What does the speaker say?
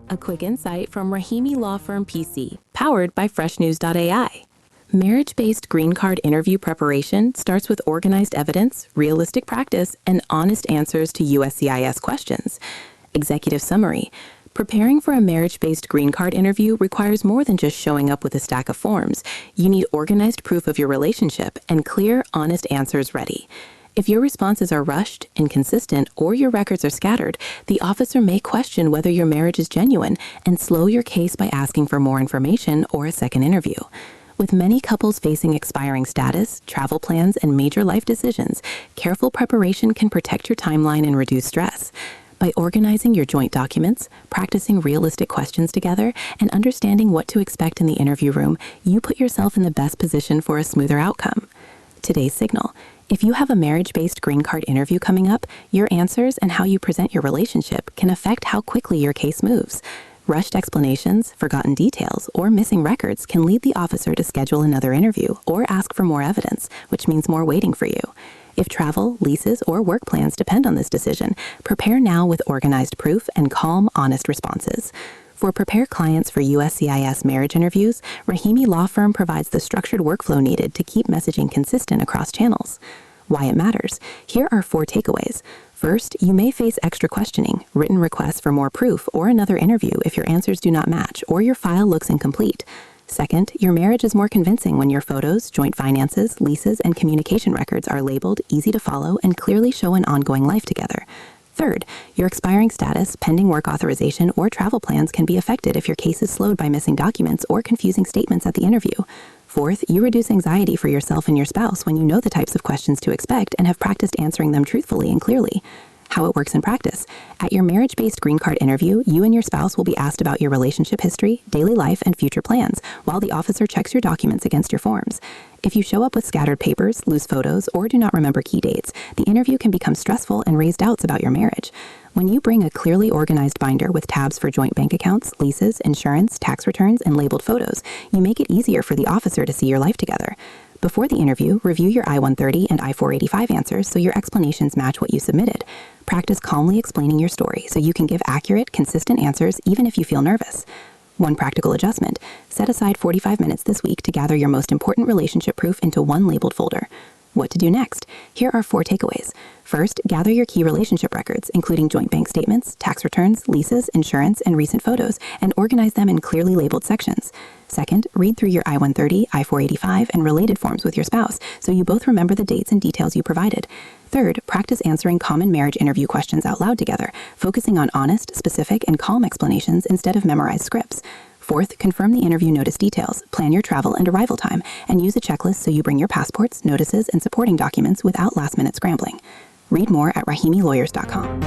A quick insight from Rahimi Law Firm PC, powered by freshnews.ai. Marriage-based green card interview preparation starts with organized evidence, realistic practice, and honest answers to USCIS questions. Executive summary. Preparing for a marriage-based green card interview requires more than just showing up with a stack of forms. You need organized proof of your relationship and clear, honest answers ready. If your responses are rushed, inconsistent, or your records are scattered, the officer may question whether your marriage is genuine and slow your case by asking for more information or a second interview. With many couples facing expiring status, travel plans, and major life decisions, careful preparation can protect your timeline and reduce stress. By organizing your joint documents, practicing realistic questions together, and understanding what to expect in the interview room, you put yourself in the best position for a smoother outcome. Today's signal. If you have a marriage-based green card interview coming up, your answers and how you present your relationship can affect how quickly your case moves. Rushed explanations, forgotten details, or missing records can lead the officer to schedule another interview or ask for more evidence, which means more waiting for you. If travel, leases, or work plans depend on this decision, prepare now with organized proof and calm, honest responses. For prepared clients for USCIS marriage interviews, Rahimi Law Firm provides the structured workflow needed to keep messaging consistent across channels. Why it matters. Here are 4 takeaways. First, you may face extra questioning, written requests for more proof, or another interview if your answers do not match or your file looks incomplete. Second, your marriage is more convincing when your photos, joint finances, leases, and communication records are labeled, easy to follow, and clearly show an ongoing life together. Third, your expiring status, pending work authorization, or travel plans can be affected if your case is slowed by missing documents or confusing statements at the interview. Fourth, you reduce anxiety for yourself and your spouse when you know the types of questions to expect and have practiced answering them truthfully and clearly. How it works in practice. At your marriage-based green card interview, you and your spouse will be asked about your relationship history, daily life, and future plans, while the officer checks your documents against your forms. If you show up with scattered papers, lose photos, or do not remember key dates, the interview can become stressful and raise doubts about your marriage. When you bring a clearly organized binder with tabs for joint bank accounts, leases, insurance, tax returns, and labeled photos, you make it easier for the officer to see your life together. Before the interview, review your I-130 and I-485 answers so your explanations match what you submitted. Practice calmly explaining your story so you can give accurate, consistent answers even if you feel nervous. One practical adjustment. Set aside 45 minutes this week to gather your most important relationship proof into one labeled folder. What to do next? Here are 4 takeaways. First, gather your key relationship records, including joint bank statements, tax returns, leases, insurance, and recent photos, and organize them in clearly labeled sections. Second, read through your I-130, I-485, and related forms with your spouse so you both remember the dates and details you provided. Third, practice answering common marriage interview questions out loud together, focusing on honest, specific, and calm explanations instead of memorized scripts. Fourth, confirm the interview notice details, plan your travel and arrival time, and use a checklist so you bring your passports, notices, and supporting documents without last-minute scrambling. Read more at rahimilawyers.com.